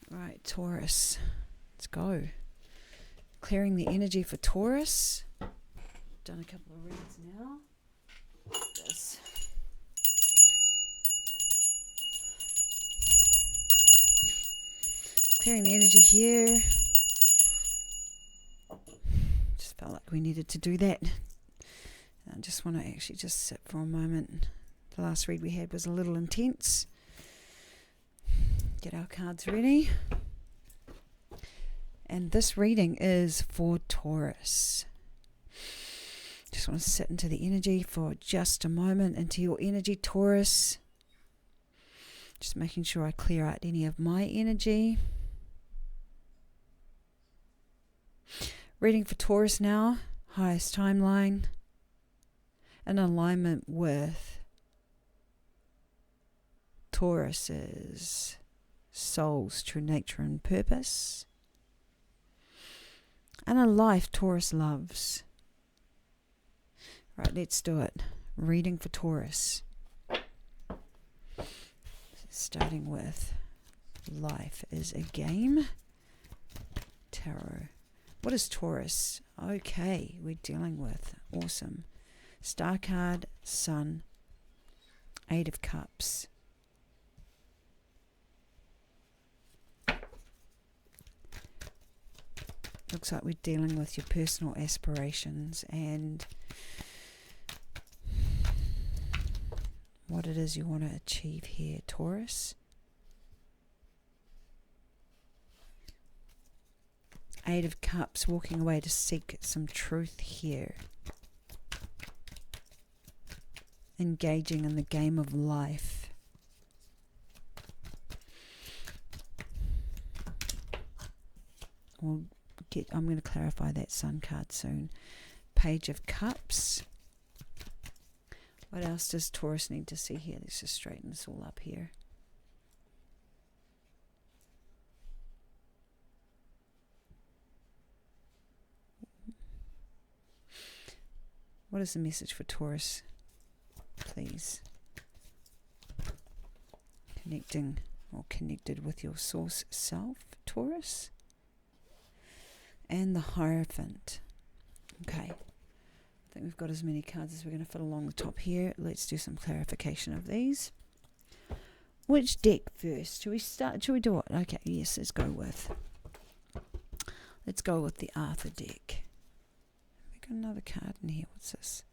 Right, Taurus. Let's go. Clearing the energy for Taurus. Done a couple of reads now. This. Clearing the energy here. Just felt like we needed to do that. I just want to actually just sit for a moment. The last read we had was a little intense. Get our cards ready. And this reading is for Taurus. Just want to sit into the energy for just a moment, into your energy, Taurus. Just making sure I clear out any of my energy. Reading for Taurus now, highest timeline, in alignment with Taurus's soul's true nature and purpose, and a life Taurus loves. Right, let's do it. Reading for Taurus. Starting with life is a game. Tarot. What is Taurus? Okay, we're dealing with. Awesome. Star card, Sun, Eight of Cups. Looks like we're dealing with your personal aspirations and what it is you want to achieve here, Taurus. Eight of Cups, walking away to seek some truth here. Engaging in the game of life. I'm going to clarify that Sun card soon. Page of Cups. What else does Taurus need to see here? Let's just straighten this all up here. What is the message for Taurus, please? Connecting or connected with your source self, Taurus. And the Hierophant. Okay. I think we've got as many cards as we're going to fit along the top here. Let's do some clarification of these. Which deck first? Should we start? Should we do it? Okay, yes, let's go with the Arthur deck. We got another card in here. What's this?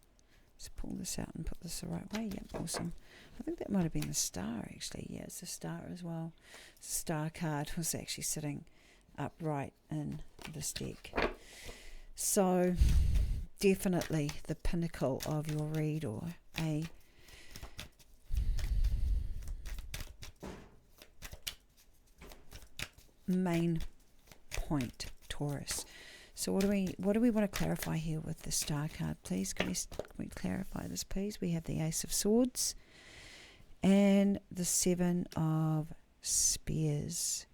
Let's pull this out and put this the right way. Yep, awesome. I think that might have been the Star, actually. Yeah, it's the Star as well. The Star card was actually sitting upright in this deck. So definitely the pinnacle of your read, or a main point, Taurus. So what do we want to clarify here with the Star card, please? Can we clarify this, please? We have the Ace of Swords and the Seven of Spears.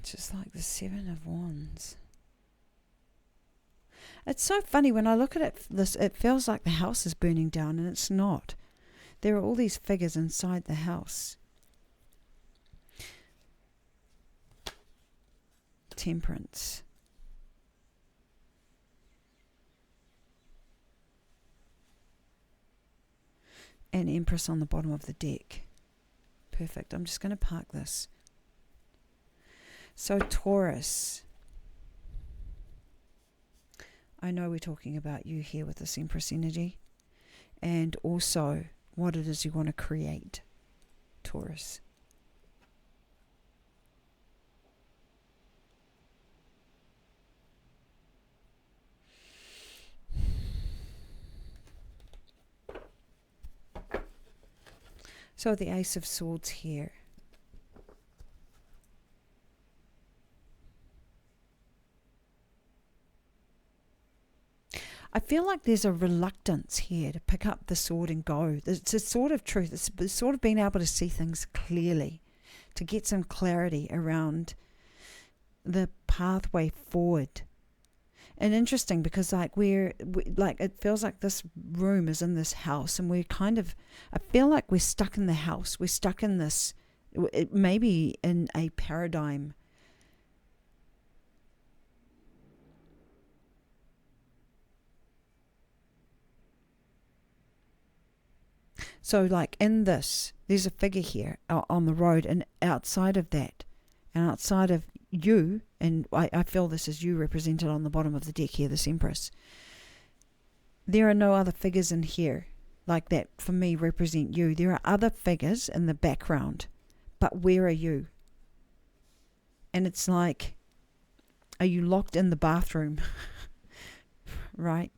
Just like the Seven of Wands. It's so funny when I look at it. It feels like the house is burning down, and it's not. There are all these figures inside the house. Temperance. And Empress on the bottom of the deck. Perfect. I'm just going to park this. So Taurus, I know we're talking about you here with this Empress energy, and also what it is you want to create, Taurus. So the Ace of Swords here. I feel like there's a reluctance here to pick up the sword and go. It's a sort of truth. It's sort of being able to see things clearly, to get some clarity around the pathway forward. And interesting, because like it feels like this room is in this house, and I feel like we're stuck in the house. We're stuck in this, maybe in a paradigm. So like in this, there's a figure here on the road, and outside of that, and outside of you, and I feel this is you represented on the bottom of the deck here, this Empress. There are no other figures in here like that for me represent you. There are other figures in the background, but where are you? And it's like, are you locked in the bathroom? Right?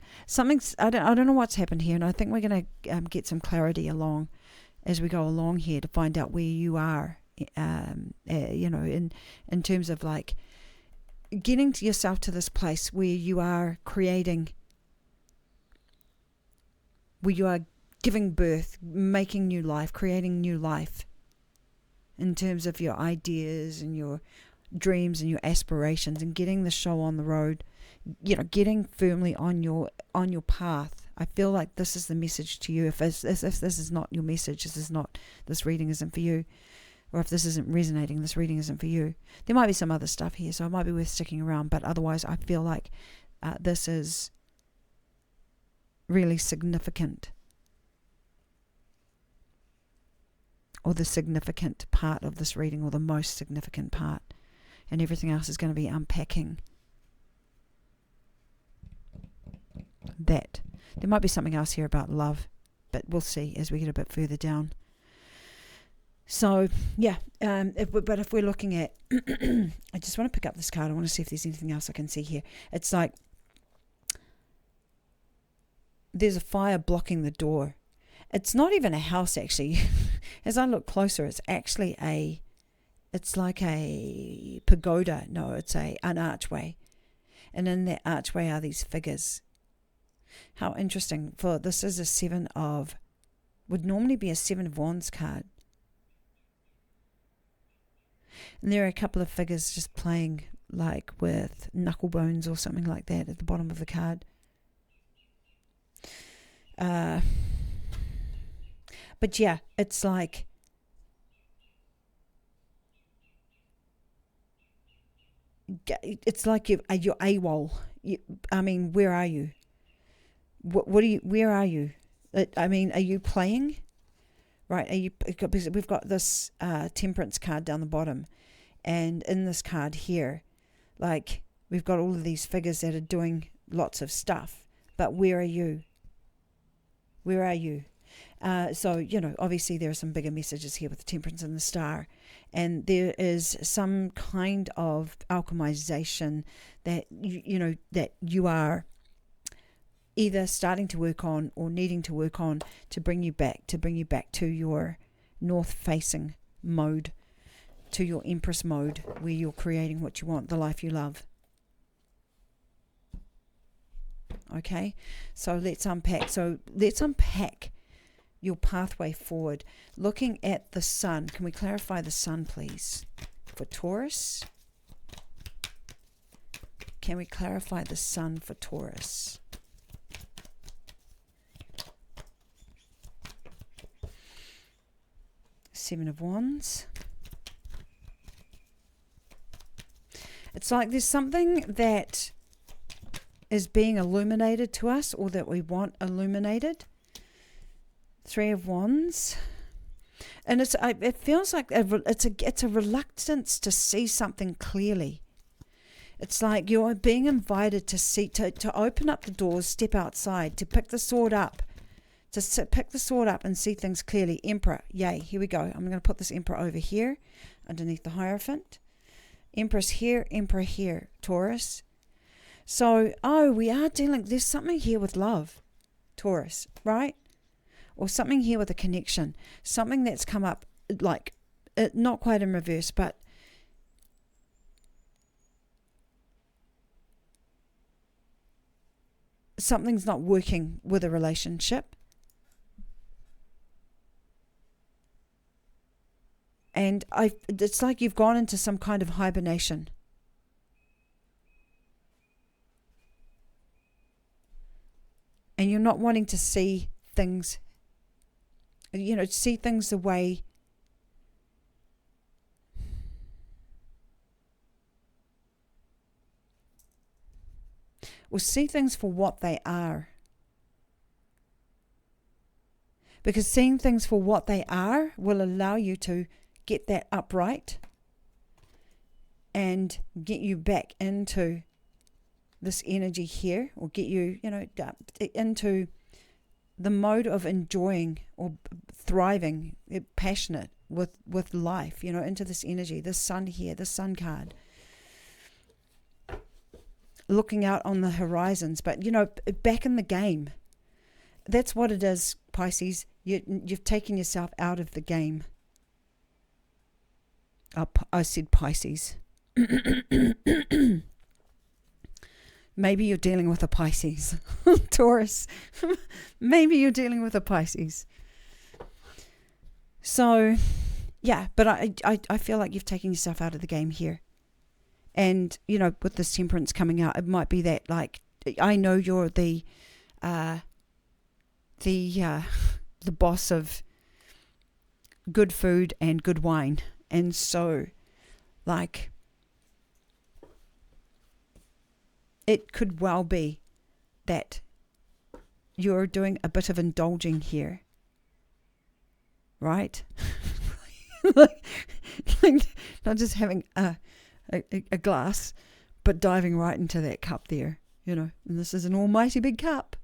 I don't know what's happened here, and I think we're going to get some clarity along as we go along here to find out where you are. In terms of like getting to yourself to this place where you are creating, where you are giving birth, making new life, creating new life in terms of your ideas and your dreams and your aspirations, and getting the show on the road, getting firmly on your path. I feel like this is the message to you. If this is not your message, this reading isn't for you. Or if this isn't resonating, this reading isn't for you. There might be some other stuff here, so it might be worth sticking around. But otherwise, I feel like this is really significant, or the significant part of this reading, or the most significant part. And everything else is going to be unpacking that. There might be something else here about love, but we'll see as we get a bit further down. So, yeah, if we're looking at, I just want to pick up this card. I want to see if there's anything else I can see here. It's like there's a fire blocking the door. It's not even a house, actually. As I look closer, it's actually it's like a pagoda. No, it's an archway. And in that archway are these figures. How interesting. For this is would normally be a Seven of Wands card. And there are a couple of figures just playing like with knuckle bones or something like that at the bottom of the card. But yeah, it's like you're AWOL. Where are you? Where are you? Are you playing? Right, because we've got this Temperance card down the bottom, and in this card here, like, we've got all of these figures that are doing lots of stuff, but where are you? Where are you? So, obviously there are some bigger messages here with the Temperance and the Star, and there is some kind of alchemization that, that you are either starting to work on or needing to work on to bring you back to your north-facing mode, to your Empress mode, where you're creating what you want, the life you love. Okay, so let's unpack your pathway forward. Looking at the sun, can we clarify the sun, please, for Taurus? Can we clarify the sun for Taurus? Seven of Wands. It's like there's something that is being illuminated to us, or that we want illuminated. Three of Wands. And it feels like it's a reluctance to see something clearly. It's like you're being invited to open up the doors, step outside, to pick the sword up. Pick the sword up and see things clearly. Emperor, yay, here we go. I'm going to put this Emperor over here, underneath the Hierophant. Empress here, Emperor here, Taurus. So, we are there's something here with love, Taurus, right? Or something here with a connection. Something that's come up, like, not quite in reverse, but something's not working with a relationship. And it's like you've gone into some kind of hibernation. and you're not wanting to see things, see things the way or see things for what they are. Because seeing things for what they are will allow you to get that upright and get you back into this energy here, or get you, into the mode of enjoying or thriving, passionate with life, into this energy, this sun here, this sun card. Looking out on the horizons, but, back in the game. That's what it is, Pisces. You've taken yourself out of the game. I said Pisces. Maybe you're dealing with a Pisces. Taurus. Maybe you're dealing with a Pisces. So, yeah, but I feel like you've taken yourself out of the game here. And, with this temperance coming out, it might be that, like, I know you're the boss of good food and good wine. And so, like, it could well be that you're doing a bit of indulging here. Right? like, not just having a glass, but diving right into that cup there, and this is an almighty big cup,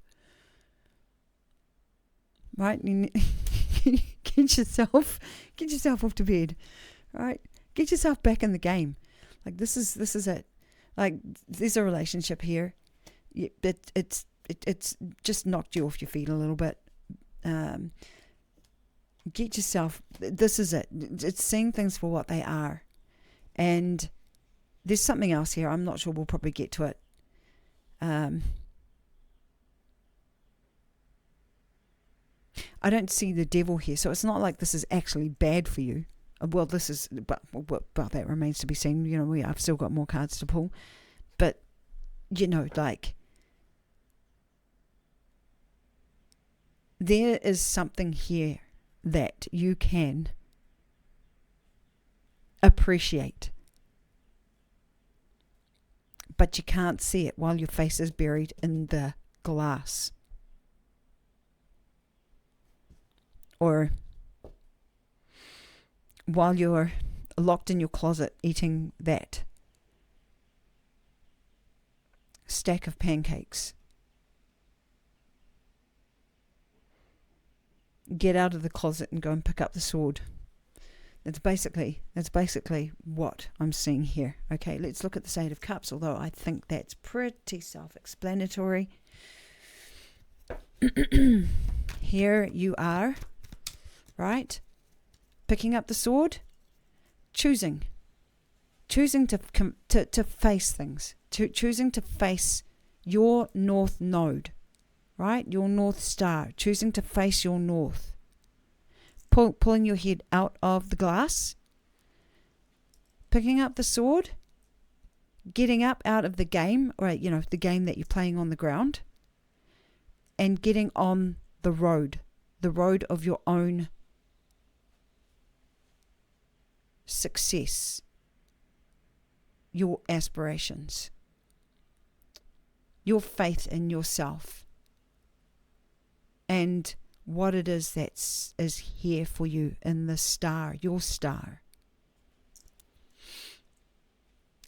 right? Get yourself off to bed, right? Get yourself back in the game. Like, this is it. Like, there's a relationship here. It's just knocked you off your feet a little bit. Get yourself. This is it. It's seeing things for what they are, and there's something else here. I'm not sure. We'll probably get to it. I don't see the devil here, so it's not like this is actually bad for you. Well, this is, but that remains to be seen. I've still got more cards to pull, but like, there is something here that you can appreciate, but you can't see it while your face is buried in the glass. Or while you're locked in your closet eating that stack of pancakes. Get out of the closet and go and pick up the sword. That's basically what I'm seeing here. Okay, let's look at the Eight of Cups, although I think that's pretty self-explanatory. Here you are, right? Picking up the sword, choosing to face things, choosing to face your north node, right? Your north star, choosing to face your north. Pulling your head out of the glass, picking up the sword, getting up out of the game, or the game that you're playing on the ground, and getting on the road of your own success, your aspirations, your faith in yourself, and what it is that is here for you in the star, your star.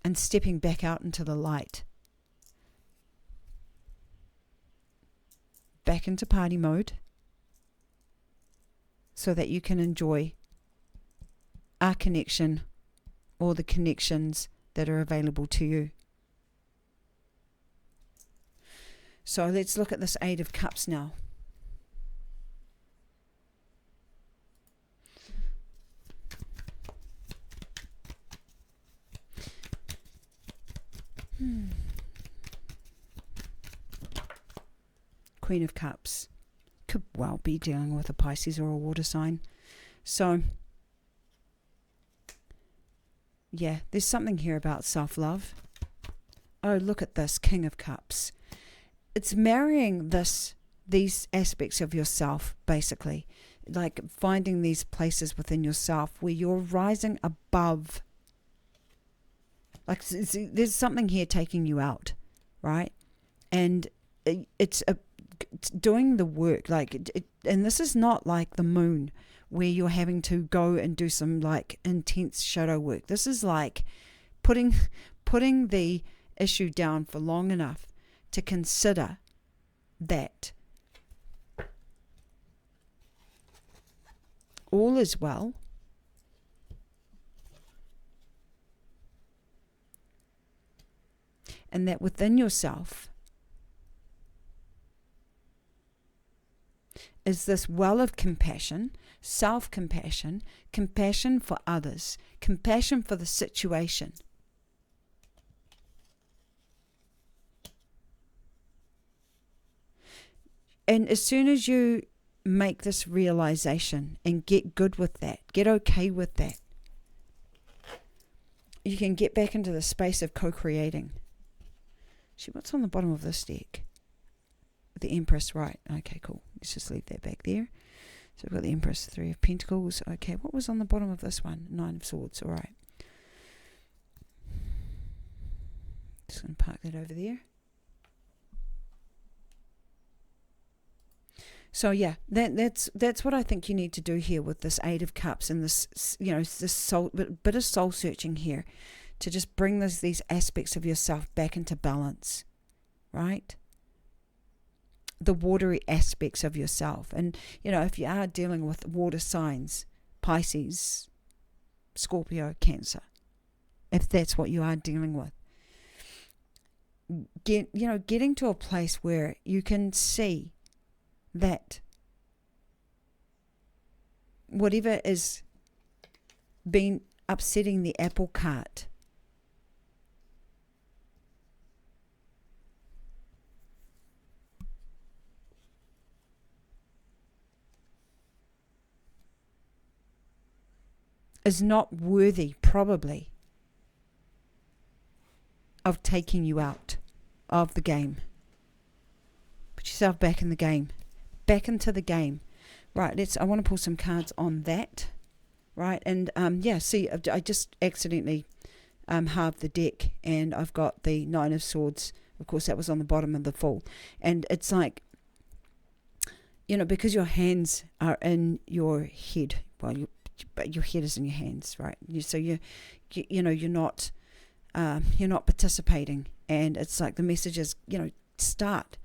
And stepping back out into the light. Back into party mode. So that you can enjoy our connection or the connections that are available to you. So let's look at this Eight of Cups now. Queen of Cups. Could well be dealing with a Pisces or a water sign. So, yeah, there's something here about self-love. Oh, look at this, King of Cups. It's marrying this these aspects of yourself, basically, like finding these places within yourself where you're rising above. Like there's something here taking you out, right? And it's doing the work, and this is not like the moon where you're having to go and do some like intense shadow work. This is like putting the issue down for long enough to consider that all is well, and that within yourself is this well of compassion, self-compassion, compassion for others, compassion for the situation. And as soon as you make this realization and get good with that, get okay with that, you can get back into the space of co-creating. What's on the bottom of this deck? The Empress, right. Okay, cool. Let's just leave that back there. So we've got the Empress, 3 of Pentacles. Okay, what was on the bottom of this one? 9 of Swords, all right. Just going to park that over there. So yeah, that's what I think you need to do here with this 8 of Cups and this, this soul, bit of soul searching here, to just bring these aspects of yourself back into balance, right? The watery aspects of yourself. And, if you are dealing with water signs, Pisces, Scorpio, Cancer, if that's what you are dealing with, getting to a place where you can see that whatever is been upsetting the apple cart is not worthy, probably, of taking you out of the game. Put yourself back in the game. Back into the game. Right, I want to pull some cards on that. Right, and see, I just accidentally halved the deck, and I've got the 9 of Swords. Of course, that was on the bottom of the Fool. And it's like, because your hands are in your head, but your head is in your hands, right? So you're not participating, and it's like the message is, start,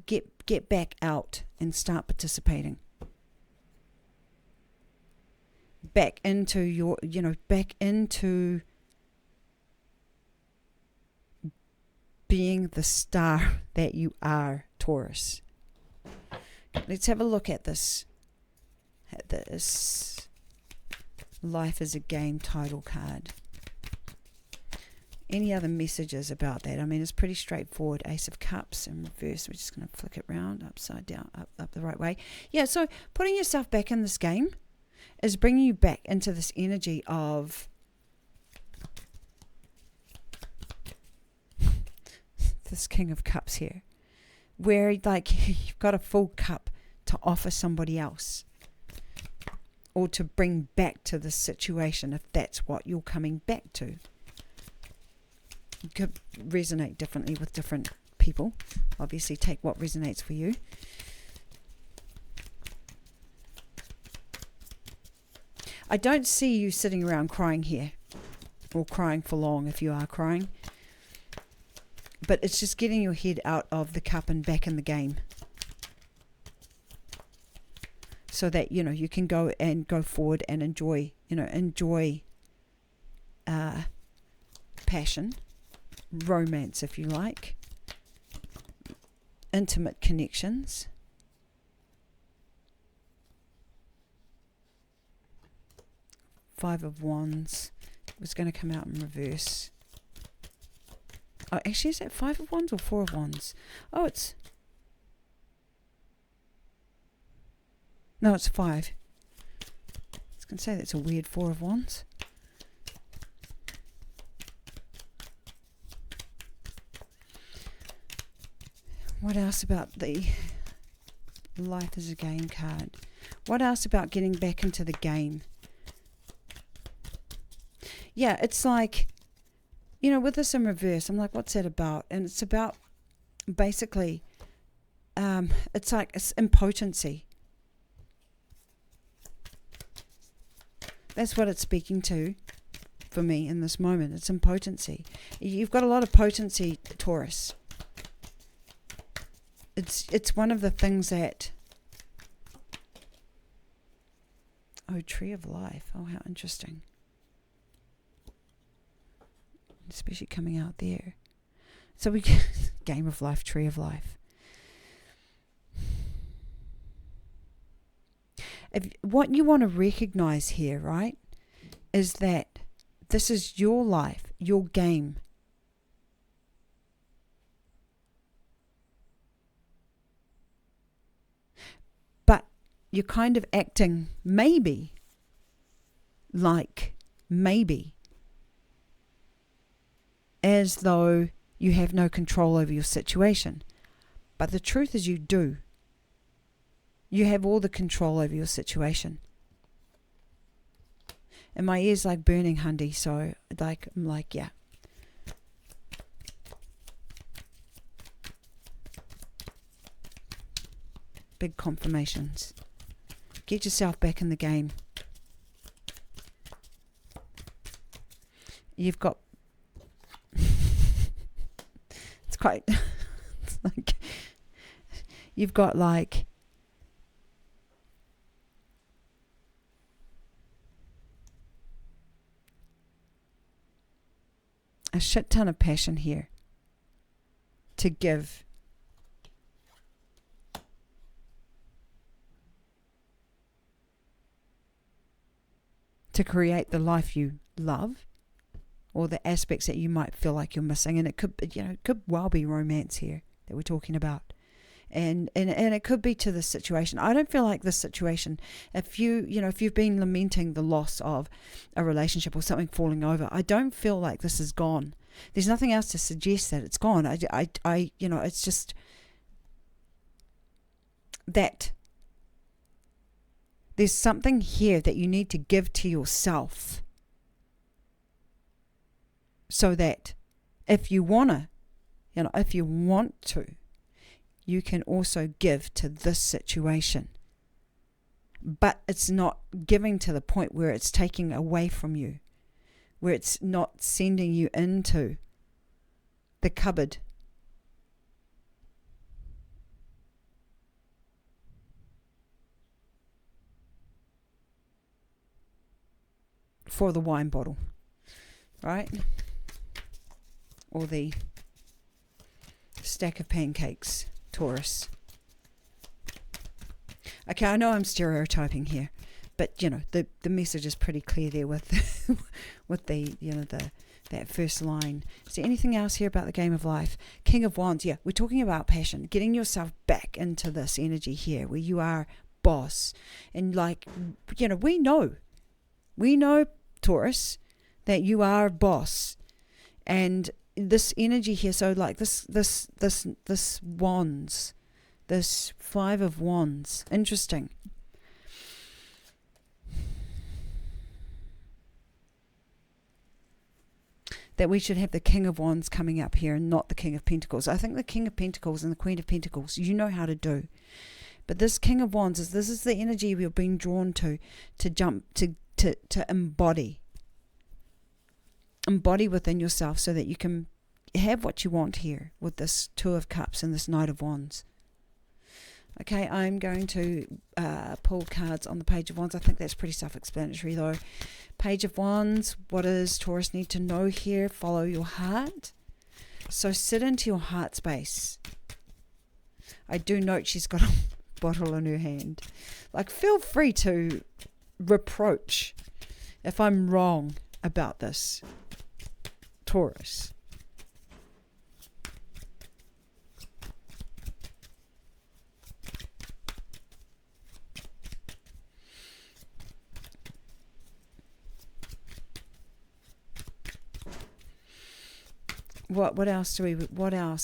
get back out and start participating. Back into being the star that you are, Taurus. Let's have a look at this. Life is a Game title card. Any other messages about that? I mean, it's pretty straightforward. Ace of Cups in reverse. We're just going to flick it round, upside down, up the right way. Yeah, so putting yourself back in this game is bringing you back into this energy of this King of Cups here, where like you've got a full cup to offer somebody else, or to bring back to the situation, if that's what you're coming back to. It could resonate differently with different people. Obviously, take what resonates for you. I don't see you sitting around crying here, or crying for long if you are crying. But it's just getting your head out of the cup and back in the game, so that you can go forward and enjoy passion, romance, if you like, intimate connections. Five of Wands was going to come out in reverse. Oh, actually, is that 5 of Wands or 4 of Wands? Oh, no, it's 5. I was going to say that's a weird 4 of Wands. What else about the Life is a game card. What else about getting back into the game? Yeah, it's like, you know, with this in reverse, I'm like, what's that about? And it's about basically, it's like it's impotency. That's what it's speaking to for me in this moment. It's impotency. You've got a lot of potency, Taurus. It's one of the things that... Oh, Tree of Life. Oh, how interesting. Especially coming out there. So we get Game of Life, Tree of Life. What you want to recognize here, right, is that this is your life, your game. But you're kind of acting maybe as though you have no control over your situation. But the truth is you do. You have all the control over your situation. And my ear's like burning, Hundy, so I'm like, yeah. Big confirmations. Get yourself back in the game. You've got... it's quite... it's like... You've got like... a shit ton of passion here to give. To create the life you love, or the aspects that you might feel like you're missing. And it could, you know, it could well be romance here that we're talking about. And it could be to this situation. I don't feel like this situation, if you've been lamenting the loss of a relationship or something falling over, I don't feel like this is gone. There's nothing else to suggest that it's gone. It's just that there's something here that you need to give to yourself, so that if you want to, you can also give to this situation. But it's not giving to the point where it's taking away from you, where it's not sending you into the cupboard. For the wine bottle, right? Or the stack of pancakes, Taurus. Okay, I know I'm stereotyping here, but you know the message is pretty clear there with with the that first line. Is there anything else here about the Game of Life? King of Wands. Yeah, we're talking about passion, getting yourself back into this energy here where you are boss, and we know, Taurus, that you are boss, and this energy here. So like this wands. This 5 of Wands. Interesting. That we should have the King of Wands coming up here and not the King of Pentacles. I think the King of Pentacles and the Queen of Pentacles, you know how to do. But this King of Wands, this is the energy we're being drawn to jump, to embody. Embody within yourself so that you can have what you want here with this 2 of Cups and this Knight of Wands. Okay, I'm going to pull cards on the Page of Wands. I think that's pretty self-explanatory though. Page of Wands, what does Taurus need to know here? Follow your heart. So sit into your heart space. I do note she's got a bottle in her hand. Like, feel free to reproach if I'm wrong about this, Taurus. What else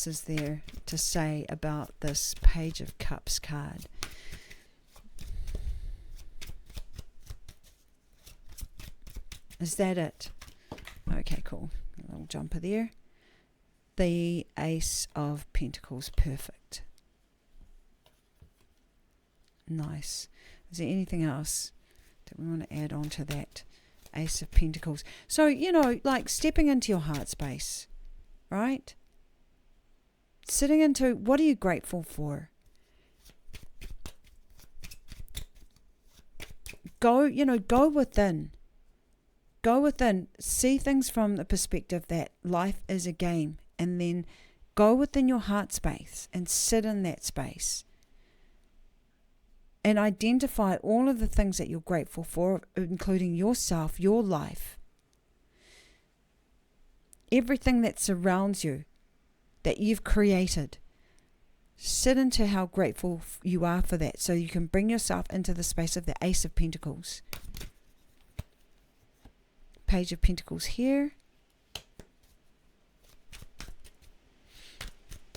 is there to say about this Page of Cups card? Is that it? Okay, cool. A little jumper there. The Ace of Pentacles. Perfect. Nice. Is there anything else that we want to add on to that Ace of Pentacles? So, you know, like stepping into your heart space, right? Sitting into, what are you grateful for? Go, you know, go within. Go within. See things from the perspective that life is a game. And then go within your heart space and sit in that space. And identify all of the things that you're grateful for, including yourself, your life. Everything that surrounds you, that you've created. Sit into how grateful you are for that, so you can bring yourself into the space of the Ace of Pentacles. Page of Pentacles here.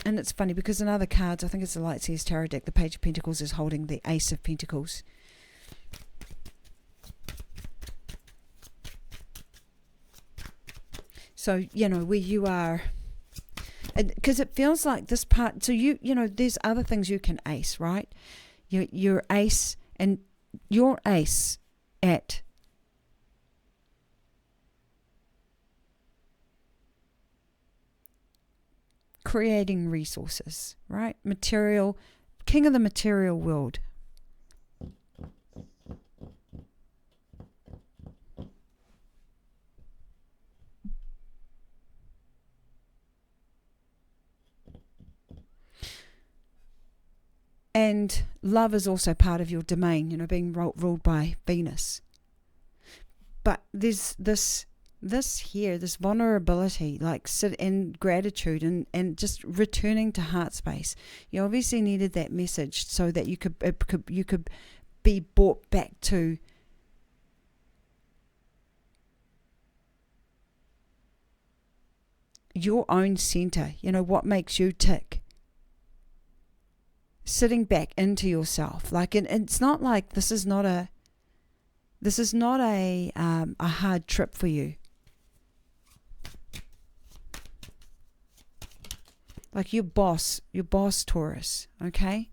And it's funny because in other cards, I think it's the Lightseers Tarot deck, the Page of Pentacles is holding the Ace of Pentacles. So, you know, where you are, because it feels like this part, so you know, there's other things you can ace, right? Your ace, and your ace at creating resources, right? Material, king of the material world. And love is also part of your domain, you know, being ruled by Venus. But there's this here, this vulnerability, like sit in gratitude and just returning to heart space. You obviously needed that message so that you could be brought back to your own center. You know, what makes you tick. Sitting back into yourself, like, and it's not like this is not a hard trip for you. Like your boss Taurus, okay?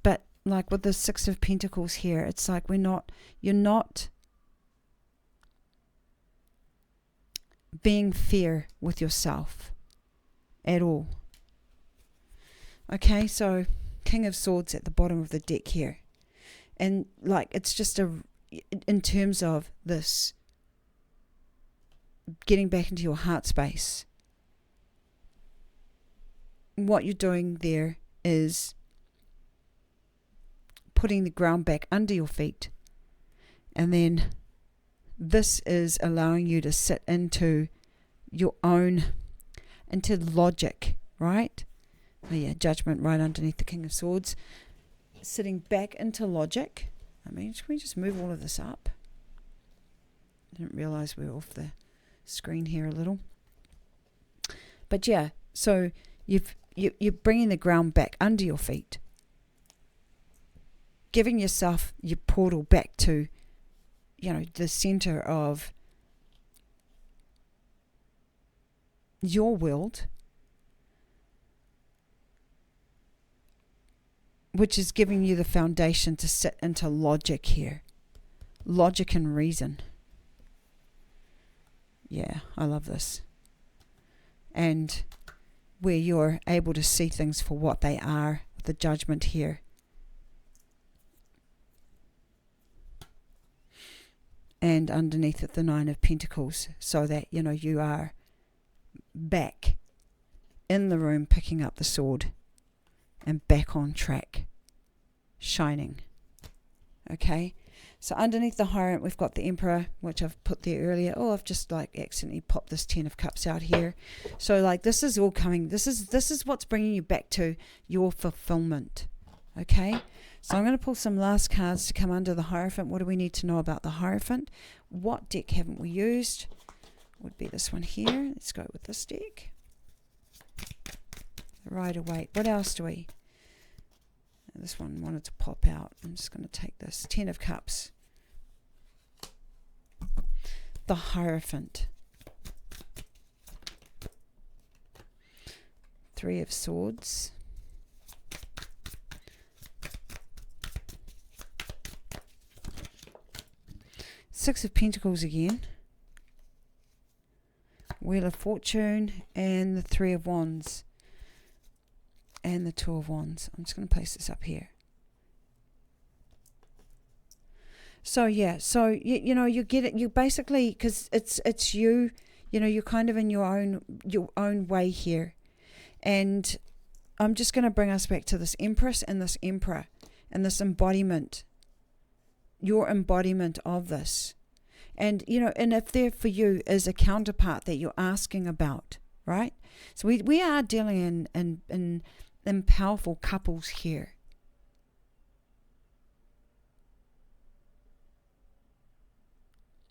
But like with the Six of Pentacles here, it's like you're not being fair with yourself at all. Okay, so King of Swords at the bottom of the deck here. And like it's just in terms of this getting back into your heart space, what you're doing there is putting the ground back under your feet, and then this is allowing you to sit into your own, into logic, right? Oh yeah, Judgment right underneath the King of Swords. Sitting back into logic. I mean, should we just move all of this up? I didn't realize we were off the screen here a little. But yeah, so you're bringing the ground back under your feet. Giving yourself your portal back to, you know, the center of your world, which is giving you the foundation to sit into logic here. Logic and reason. Yeah, I love this. And where you're able to see things for what they are, with the Judgment here. And underneath it, the Nine of Pentacles, so that, you know, you are back in the room picking up the sword and back on track, shining. Okay, so underneath the Hierophant we've got the Emperor, which I've put there earlier. Oh, I've just like accidentally popped this 10 of Cups out here. So like this is all coming, this is what's bringing you back to your fulfillment. Okay, so I'm going to pull some last cards to come under the Hierophant. What do we need to know about the Hierophant? What deck haven't we used? Would be this one here. Let's go with this deck. Rider-Waite. What else do we? This one wanted to pop out. I'm just going to take this. 10 of Cups. the Hierophant. 3 of Swords. Six of Pentacles again. Wheel of Fortune and the 3 of Wands. And the 2 of Wands. I'm just going to place this up here. So yeah, so you know, you get it. You basically, because it's you. You know, you're kind of in your own way here, and I'm just going to bring us back to this Empress and this Emperor and this embodiment. Your embodiment of this, and you know, and if there for you is a counterpart that you're asking about, right? So we are dealing in powerful couples here.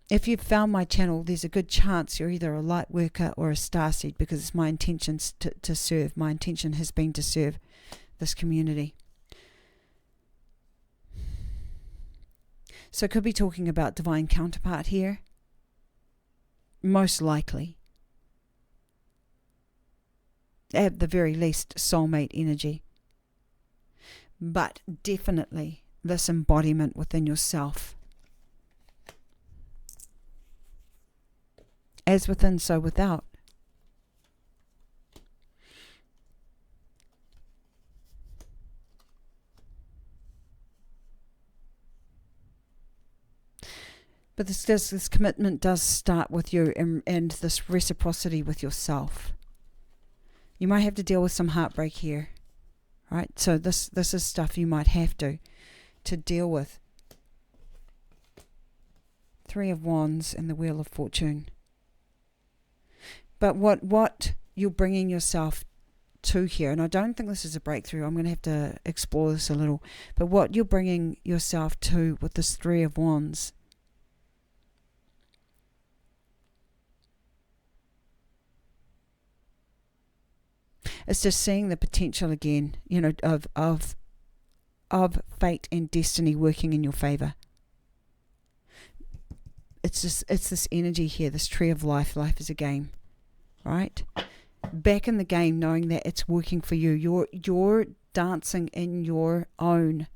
If you've found my channel, there's a good chance you're either a light worker or a starseed, because it's my intention to serve. My intention has been to serve this community. So could be talking about divine counterpart here. Most likely. At the very least, soulmate energy. But definitely this embodiment within yourself. As within, so without. But this commitment does start with you, and this reciprocity with yourself. You might have to deal with some heartbreak here, right? So this is stuff you might have to deal with. 3 of Wands and the Wheel of Fortune. But what you're bringing yourself to here, and I don't think this is a breakthrough, I'm going to have to explore this a little, but what you're bringing yourself to with this 3 of Wands, it's just seeing the potential again, you know, of fate and destiny working in your favor. It's this energy here, this tree of life. Life is a game. Right? Back in the game, knowing that it's working for you. You're dancing in your own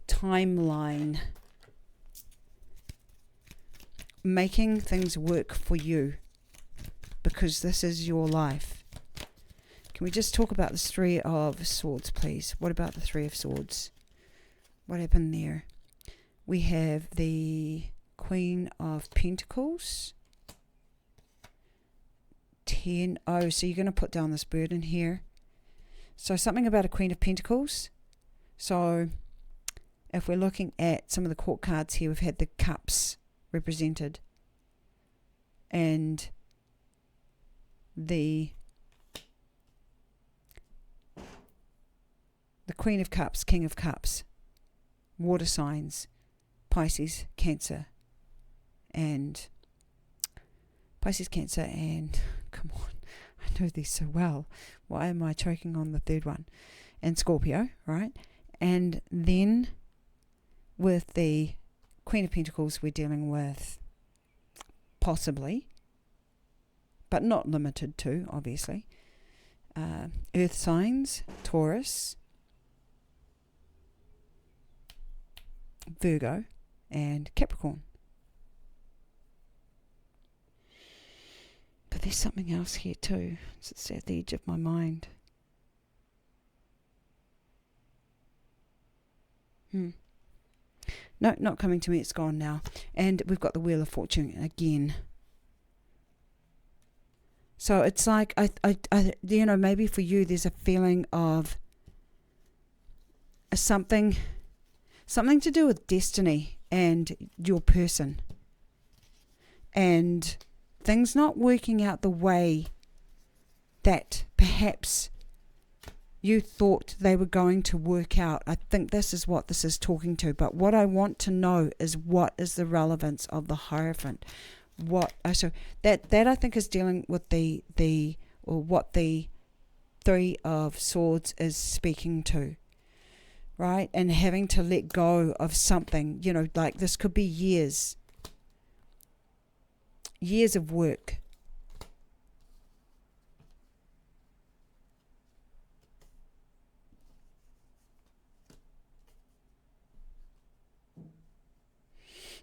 timeline. Making things work for you. Because this is your life. Can we just talk about this 3 of Swords, please? What about the 3 of Swords? What happened there? We have the Queen of Pentacles. 10. Oh, so you're going to put down this burden here. So something about a Queen of Pentacles. So if we're looking at some of the court cards here, we've had the Cups represented. And the Queen of Cups, King of Cups. Water signs. Pisces, Cancer. And Pisces, Cancer, and come on, I know these so well. Why am I choking on the third one? And Scorpio, right? And then with the Queen of Pentacles, we're dealing with possibly, but not limited to, obviously, earth signs, Taurus, Virgo, and Capricorn. But there's something else here too. It's at the edge of my mind. No, not coming to me. It's gone now. And we've got the Wheel of Fortune again. So it's like, I you know, maybe for you there's a feeling of something to do with destiny and your person. And things not working out the way that perhaps you thought they were going to work out. I think this is what this is talking to. But what I want to know is, what is the relevance of the Hierophant? So that I think is dealing with what the 3 of Swords is speaking to. right? And having to let go of something, you know, like this could be years of work.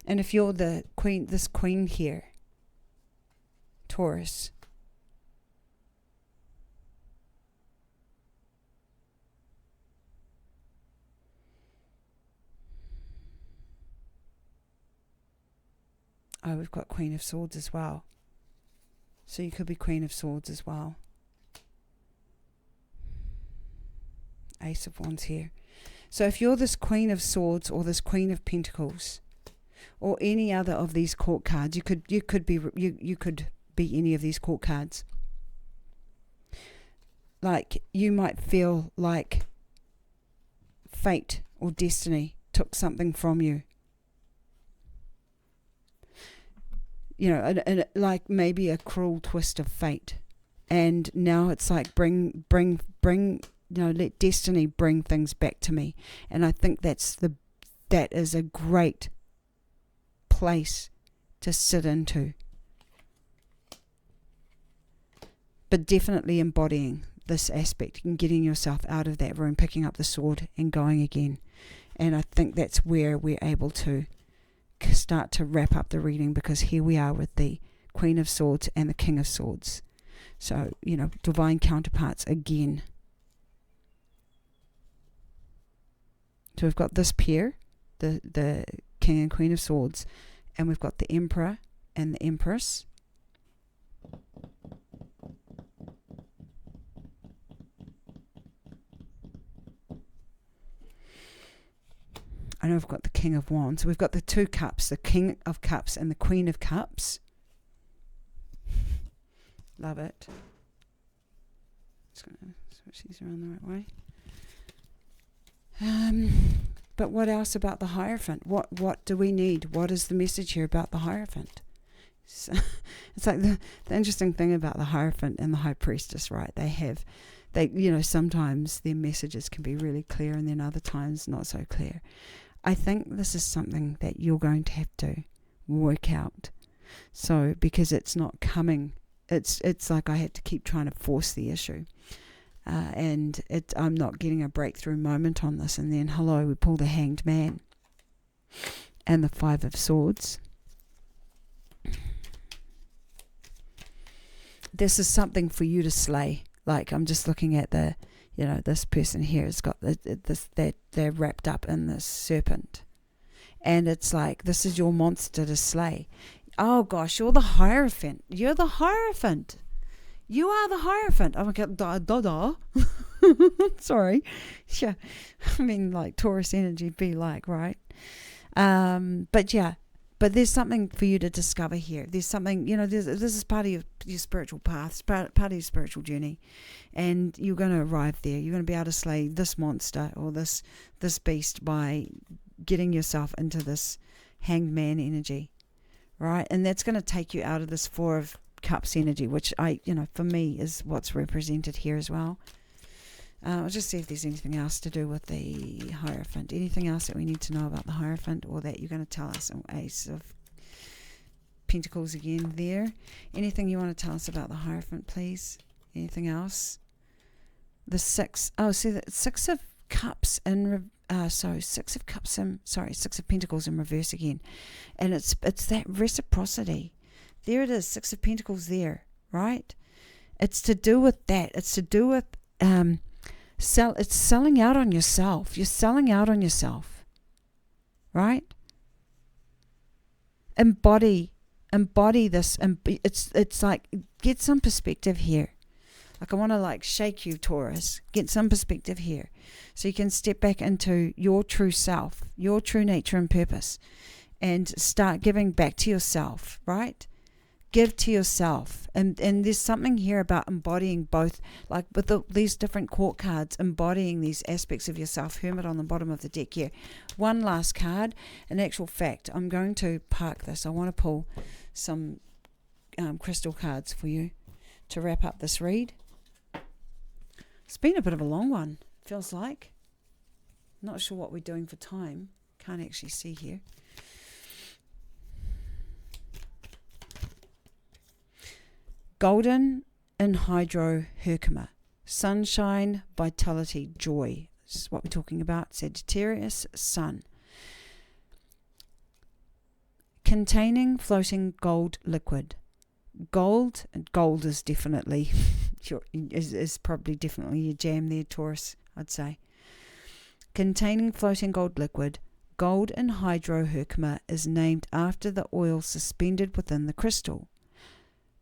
And if you're the queen, this queen here, Taurus, oh, we've got Queen of Swords as well. So you could be Queen of Swords as well. Ace of Wands here. So if you're this Queen of Swords or this Queen of Pentacles, or any other of these court cards, you could be any of these court cards. Like, you might feel like fate or destiny took something from you. You know, and like maybe a cruel twist of fate, and now it's like bring, you know, let destiny bring things back to me. And I think that is a great place to sit into, but definitely embodying this aspect and getting yourself out of that room, picking up the sword and going again. And I think that's where we're able to start to wrap up the reading, because here we are with the Queen of Swords and the King of Swords. So, you know, divine counterparts again. So we've got this pair, the King and Queen of Swords, and we've got the Emperor and the Empress. I know we've got the King of Wands. So we've got the two cups, the King of Cups and the Queen of Cups. Love it. Just going to switch these around the right way. But what else about the Hierophant? What do we need? What is the message here about the Hierophant? So, it's like the interesting thing about the Hierophant and the High Priestess, right? They you know, sometimes their messages can be really clear, and then other times not so clear. I think this is something that you're going to have to work out. So, because it's not coming, it's like I had to keep trying to force the issue. And I'm not getting a breakthrough moment on this. And then, hello, we pull the Hanged Man and the Five of Swords. This is something for you to slay. Like, I'm just looking at the, you know, this person here has got they're wrapped up in this serpent. And it's like, this is your monster to slay. Oh gosh, you're the Hierophant. You're the Hierophant. You are the Hierophant. Oh my God, sorry. Yeah, I mean, like Taurus energy be like, right? But yeah, but there's something for you to discover here. There's something, you know, this is part of your spiritual path, part of your spiritual journey, and you're going to arrive there. You're going to be able to slay this monster or this beast by getting yourself into this Hanged Man energy, right? And that's going to take you out of this Four of Cups energy, which for me is what's represented here as well. I'll just see if there's anything else to do with the Hierophant. Anything else that we need to know about the Hierophant, or that you're going to tell us? Ace of Pentacles again there. Anything you want to tell us about the Hierophant, please? Anything else? The Six. Oh, see, the Six of Cups and Six of Cups and Six of Pentacles in reverse again, and it's that reciprocity. There it is, Six of Pentacles there, right? It's to do with that. It's to do with it's selling out on yourself. You're selling out on yourself, right? Embody this, and it's like, get some perspective here. Like, I want to like shake you, Taurus. Get some perspective here, so you can step back into your true self, your true nature and purpose, and start giving back to yourself, right? Give to yourself. And there's something here about embodying both, like with these different court cards, embodying these aspects of yourself. Hermit on the bottom of the deck here. One last card. In actual fact, I'm going to park this. I want to pull some crystal cards for you to wrap up this read. It's been a bit of a long one, feels like. Not sure what we're doing for time. Can't actually see here. Golden anhydro herkimer. Sunshine, vitality, joy. This is what we're talking about. Sagittarius, sun. Containing floating gold liquid. Gold is definitely, is probably definitely your jam there, Taurus, I'd say. Containing floating gold liquid, gold anhydro herkimer is named after the oil suspended within the crystal.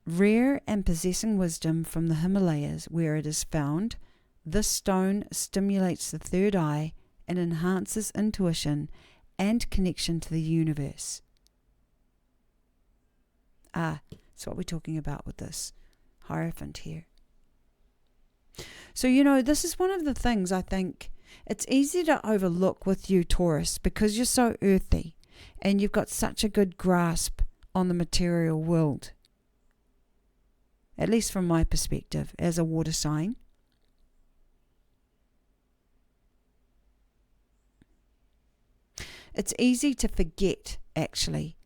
Rare and possessing wisdom from the Himalayas where it is found, this stone stimulates the third eye and enhances intuition and connection to the universe. That's what we're talking about with this Hierophant here. So, this is one of the things I think it's easy to overlook with you, Taurus, because you're so earthy and you've got such a good grasp on the material world. At least from my perspective as a water sign. It's easy to forget, actually,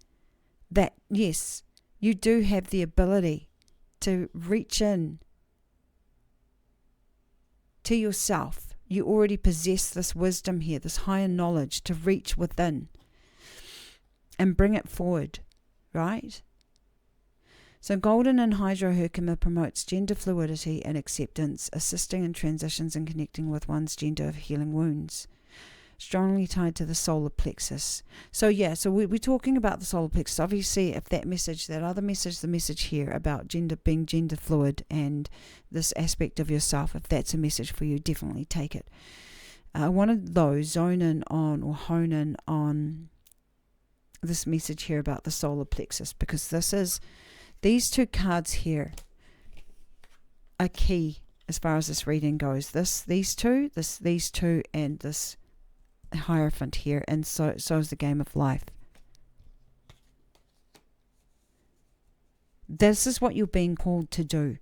that yes, you do have the ability to reach in to yourself. You already possess this wisdom here, this higher knowledge to reach within and bring it forward, right? So golden anhydro herkimer promotes gender fluidity and acceptance, assisting in transitions and connecting with one's gender of healing wounds. Strongly tied to the solar plexus. So we're talking about the solar plexus. Obviously, if that message, that other message, the message here about being gender fluid and this aspect of yourself, if that's a message for you, definitely take it. One of those, zone in on or hone in on this message here about the solar plexus, because these two cards here are key as far as this reading goes. These two, and this Hierophant here, and so is the game of life. This is what you're being called to do.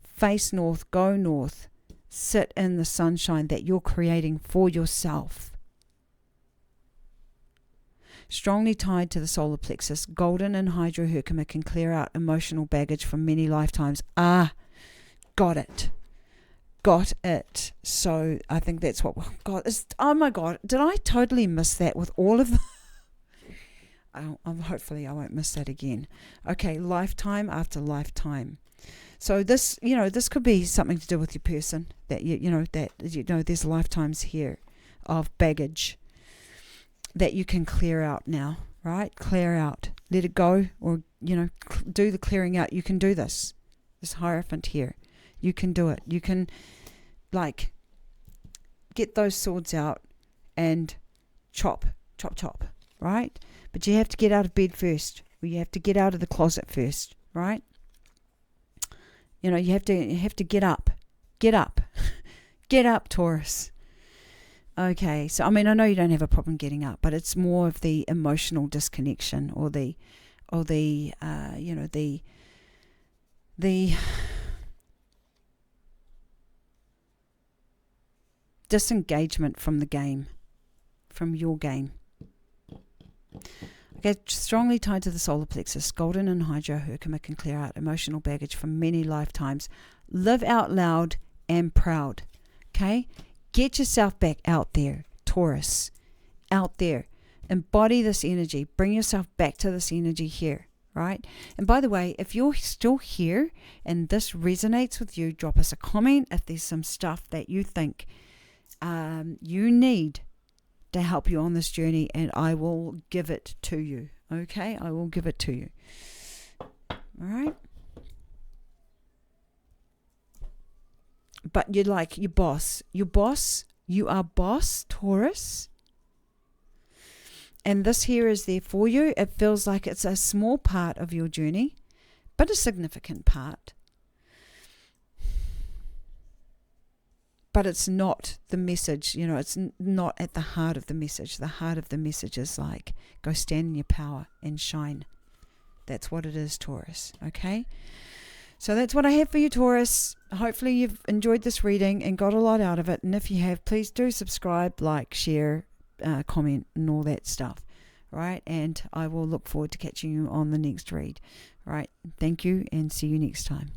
Face north, go north, sit in the sunshine that you're creating for yourself. Strongly tied to the solar plexus, golden anhydro herkimer can clear out emotional baggage from many lifetimes. Got it. So I think that's what oh my God, did I totally miss that with all of them? Hopefully I won't miss that again. Okay, lifetime after lifetime. So this could be something to do with your person, that there's lifetimes here of baggage that you can clear out now, right? Clear out, let it go, or do the clearing out. You can do this Hierophant here. You can do it. You can, get those swords out and chop, right? But you have to get out of bed first, or you have to get out of the closet first, right? You have to get up, get up, Taurus. Okay, so I know you don't have a problem getting up, but it's more of the emotional disconnection, or the disengagement from the game, from your game. Okay, strongly tied to the solar plexus, golden anhydro herkimer can clear out emotional baggage from many lifetimes. Live out loud and proud. Okay, get yourself back out there, Taurus. Out there, embody this energy. Bring yourself back to this energy here. Right? And by the way, if you're still here and this resonates with you, drop us a comment if there's some stuff that you think you need to help you on this journey, and I will give it to you. Okay? I will give it to you. All right? But you're like your boss. You are boss, Taurus. And this here is there for you. It feels like it's a small part of your journey, but a significant part. But it's not the message, it's not at the heart of the message. The heart of the message is go stand in your power and shine. That's what it is, Taurus. Okay? So that's what I have for you, Taurus. Hopefully you've enjoyed this reading and got a lot out of it. And if you have, please do subscribe, like, share, comment, and all that stuff. Right? And I will look forward to catching you on the next read. Right? Thank you, and see you next time.